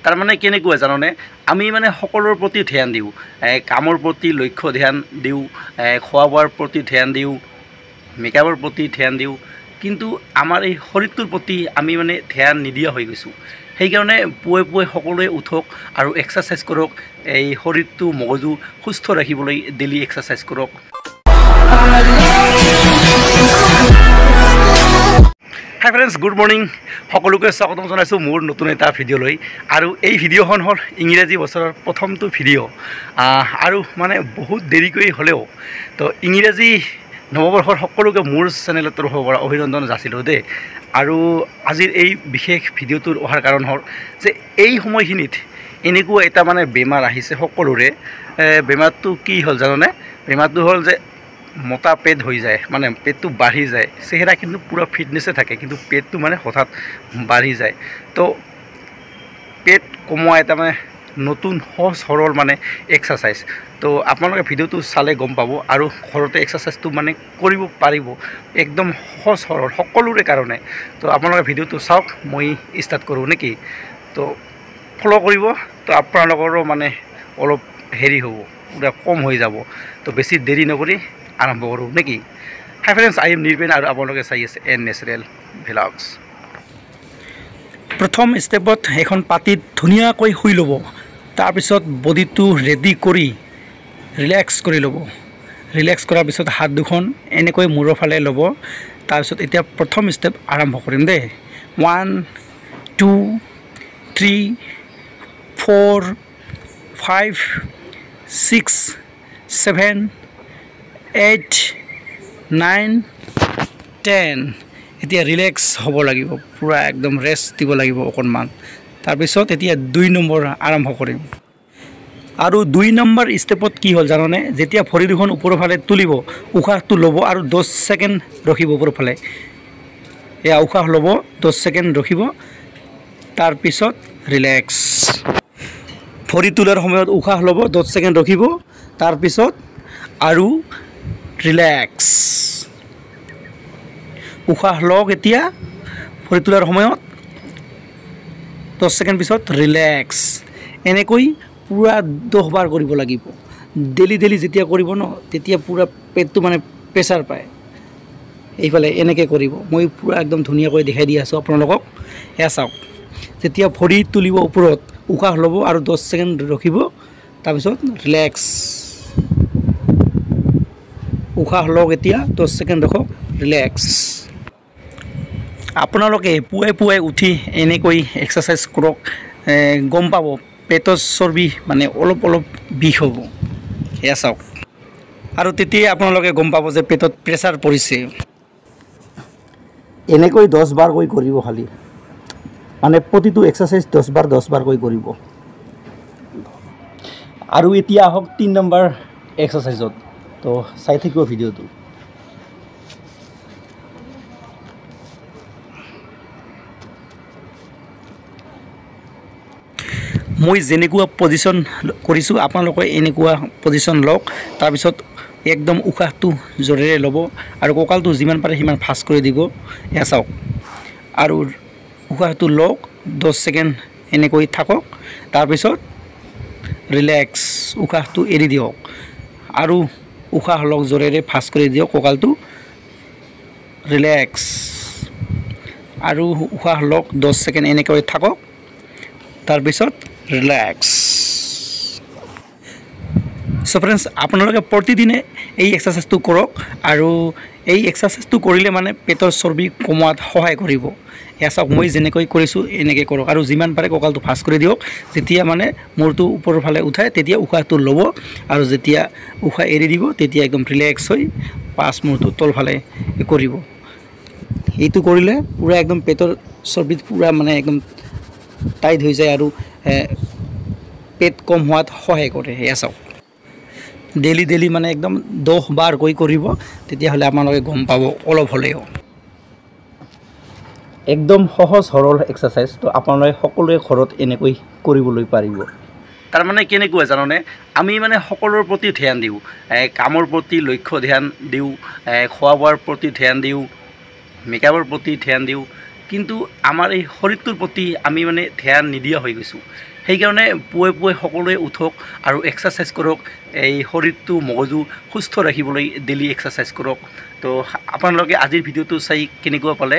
তাৰমানে কেনেকুৱা জাননে আমি মানে সকলোৰ প্ৰতি ধ্যান দিওঁ কামৰ প্ৰতি লক্ষ্য ধ্যান দিওঁ খোৱা বোৱাৰ প্ৰতি ধ্যান দিওঁ মেকআপৰ প্ৰতি ধ্যান দিওঁ কিন্তু আমাৰ এই শৰীৰটোৰ প্ৰতি আমি মানে ধ্যান নিদিয়া হৈ গৈছোঁ সেইকাৰণে পুৱাই পুৱাই সকলোৱে উঠক আৰু এক্সাৰচাইজ কৰক এই শৰীৰটো মগজু সুস্থ ৰাখিবলৈ ডেইলি এক্সাৰচাইজ কৰক হাই ফ্ৰেণ্ডছ গুড মৰ্নিং সকলোকে স্বাগতম জনাইছোঁ মোৰ নতুন এটা ভিডিঅ'লৈ আৰু এই ভিডিঅ'খন হ'ল ইংৰাজী বছৰৰ প্ৰথমটো ভিডিঅ' আৰু মানে বহুত দেৰিকৈ হ'লেও তো ইংৰাজী নৱবৰ্ষৰ সকলোকে মোৰ চেনেলৰ তৰফৰ পৰা অভিনন্দন যাচিলোঁ দেই আৰু আজিৰ এই বিশেষ ভিডিঅ'টোৰ অহাৰ কাৰণ হ'ল যে এই সময়খিনিত এনেকুৱা এটা মানে বেমাৰ আহিছে সকলোৰে বেমাৰটো কি হ'ল জাননে বেমাৰটো হ'ল যে মোটা পেট হৈ যায় মানে পেটটো বাঢ়ি যায় চেহেৰা কিন্তু পুৰা ফিটনেছে থাকে কিন্তু পেটটো মানে হঠাৎ বাঢ়ি যায় তো পেট কমোৱা এটা মানে নতুন সহজ সৰল মানে এক্সাৰচাইজ তো আপোনালোকে ভিডিঅ'টো চালে গম পাব আৰু ঘৰতে এক্সাৰচাইজটো মানে কৰিব পাৰিব একদম সহজ সৰল সকলোৰে কাৰণে তো আপোনালোকে ভিডিঅ'টো চাওক মই ষ্টাৰ্ট কৰোঁ নেকি তো ফ'ল' কৰিব তো আপোনালোকৰো মানে অলপ হেৰি হ'ব পুৰা কম হৈ যাব তো বেছি দেৰি নকৰি আৰম্ভ কৰোঁ নেকি হাই ফ্ৰেণ্ডছ আই এম নিৰ্বেন আৰু আপোনালোকে চাই আছে এন নেচাৰেল ভ্লগছ প্ৰথম ষ্টেপত এখন পাতিত ধুনীয়াকৈ শুই ল'ব তাৰপিছত বডিটো ৰেডি কৰি ৰিলেক্স কৰি ল'ব ৰিলেক্স কৰাৰ পিছত হাত দুখন এনেকৈ মূৰৰ ফালে ল'ব তাৰপিছত এতিয়া প্ৰথম ষ্টেপ আৰম্ভ কৰিম দেই 1 2 3 4 5 6 7 8 9 10 এতিয়া ৰিলেক্স হ'ব লাগিব পুৰা একদম ৰেষ্ট দিব লাগিব অকণমান তাৰপিছত এতিয়া 2 নম্বৰ আৰম্ভ কৰিম আৰু 2 নম্বৰ ষ্টেপত কি হ'ল জাননে যেতিয়া ভৰি দুখন ওপৰৰ ফালে তুলিব উশাহটো ল'ব আৰু 10 ছেকেণ্ড ৰখিব ওপৰৰ ফালে এয়া উশাহ ল'ব 10 ছেকেণ্ড ৰখিব তাৰপিছত ৰিলেক্স ভৰি তোলাৰ সময়ত উশাহ ল'ব 10 ছেকেণ্ড ৰখিব তাৰপিছত আৰু ৰিলেক্স উশাহ লওক এতিয়া ভৰি তোলাৰ সময়ত 10 ছেকেণ্ড পিছত ৰিলেক্স এনেকৈ পুৰা 10 বাৰ কৰিব লাগিব ডেইলি যেতিয়া কৰিব ন তেতিয়া পুৰা পেটটো মানে প্ৰেছাৰ পায় এইফালে এনেকৈ কৰিব মই পুৰা একদম ধুনীয়াকৈ দেখাই দি আছোঁ আপোনালোকক এয়া চাওক যেতিয়া ভৰি তুলিব ওপৰত উশাহ ল'ব আৰু 10 ছেকেণ্ড ৰখিব তাৰপিছত ৰিলেক্স উশাহ লওক এতিয়া 10 ছেকেণ্ড ৰখক ৰিলেক্স আপোনালোকে পুৱাই পুৱাই উঠি এনেকৈ এক্সাৰচাইজ কৰক গম পাব পেটৰ চৰ্বি মানে অলপ বিষ হ'ব এয়া চাওক আৰু তেতিয়া আপোনালোকে গম পাব যে পেটত প্ৰেছাৰ পৰিছে এনেকৈ 10 বাৰকৈ কৰিব খালি মানে প্ৰতিটো এক্সাৰচাইজ 10 বাৰকৈ কৰিব আৰু এতিয়া আহক 3 নম্বৰ এক্সাৰচাইজত তো চাই থাকিব ভিডিঅ'টো মই যেনেকুৱা পজিশ্যন কৰিছোঁ আপোনালোকে এনেকুৱা পজিশ্যন লওক তাৰপিছত একদম উশাহটো জোৰেৰে ল'ব আৰু কঁকালটো যিমান পাৰে সিমান ফাষ্ট কৰি দিব এয়া চাওক আৰু উশাহটো লওক 10 ছেকেণ্ড এনেকৈ থাকক তাৰপিছত ৰিলেক্স উশাহটো এৰি দিয়ক আৰু উশাহ লওক জোৰেৰে ফাষ্ট কৰি দিয়ক কঁকালটো ৰিলেক্স আৰু উশাহ লওক 10 ছেকেণ্ড এনেকৈ থাকক তাৰপিছত ৰিলেক্স সো ফ্ৰেণ্ডছ আপোনালোকে প্ৰতিদিনে এই এক্সাৰচাইজটো কৰক আৰু এই এক্সাৰচাইজটো কৰিলে মানে পেটৰ চৰ্বি কমোৱাত সহায় কৰিব এয়া চাওক মই যেনেকৈ কৰিছোঁ এনেকৈ কৰক আৰু যিমান পাৰে কঁকালটো ফাষ্ট কৰি দিয়ক যেতিয়া মানে মূৰটো ওপৰৰ ফালে উঠায় তেতিয়া উশাহটো ল'ব আৰু যেতিয়া উশাহ এৰি দিব তেতিয়া একদম ৰিলেক্স হৈ পাছ মূৰটো তলফালে কৰিব এইটো কৰিলে পুৰা একদম পেটৰ চৰ্বিত পুৰা মানে একদম টাইট হৈ যায় আৰু পেট কম হোৱাত সহায় কৰে এয়া চাওক ডেইলি মানে একদম 10 বাৰকৈ কৰিব তেতিয়াহ'লে আপোনালোকে গম পাব অলপ হ'লেও একদম সহজ সৰল এক্সাৰচাইজ তো আপোনালোকে সকলোৱে ঘৰত এনেকৈ কৰিবলৈ পাৰিব তাৰমানে কেনেকুৱা জাননে আমি মানে সকলোৰ প্ৰতি ধ্যান দিওঁ কামৰ প্ৰতি লক্ষ্য ধ্যান দিওঁ খোৱা বোৱাৰ প্ৰতি ধ্যান দিওঁ মেকআপৰ প্ৰতি ধ্যান দিওঁ কিন্তু আমাৰ এই শৰীৰটোৰ প্ৰতি আমি মানে ধ্যান নিদিয়া হৈ গৈছোঁ সেইকাৰণে পুৱাই পুৱাই সকলোৱে উঠক আৰু এক্সাৰচাইজ কৰক এই শৰীৰটো মগজু সুস্থ ৰাখিবলৈ ডেইলি এক্সাৰচাইজ কৰক তো আপোনালোকে আজিৰ ভিডিঅ'টো চাই কেনেকুৱা পালে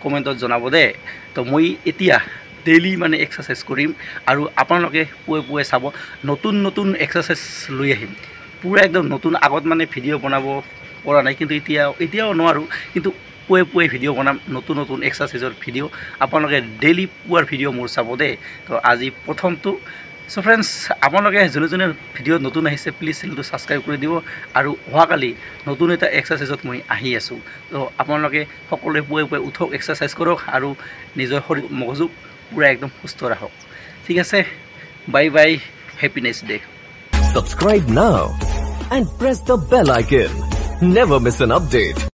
কমেণ্টত জনাব দে তো মই এতিয়া ডেইলি মানে এক্সাৰচাইজ কৰিম আৰু আপোনালোকে পুৱাই পুৱাই চাব নতুন নতুন এক্সাৰচাইজ লৈ আহিম পুৰা একদম নতুন আগত মানে ভিডিঅ' বনাব পৰা নাই কিন্তু এতিয়াও নোৱাৰোঁ কিন্তু পুৱাই পুৱাই ভিডিঅ' বনাম নতুন নতুন এক্সাৰচাইজৰ ভিডিঅ' আপোনালোকে ডেইলি পুৱাৰ ভিডিঅ' মোৰ চাব দেই তো আজি প্ৰথমটো চ' ফ্ৰেণ্ডছ আপোনালোকে যোনে যোনে ভিডিঅ' নতুন আহিছে প্লিজ চেনেলটো ছাবস্ক্ৰাইব কৰি দিব আৰু অহাকালি নতুন এটা এক্সাৰচাইজত মই আহি আছোঁ তো আপোনালোকে সকলোৱে পুৱাই পুৱাই উঠক এক্সাৰচাইজ কৰক আৰু নিজৰ শৰীৰ মগজুক পুৰা একদম সুস্থ ৰাখক ঠিক আছে bye bye happiness day Subscribe now and press the bell icon. Never miss an update.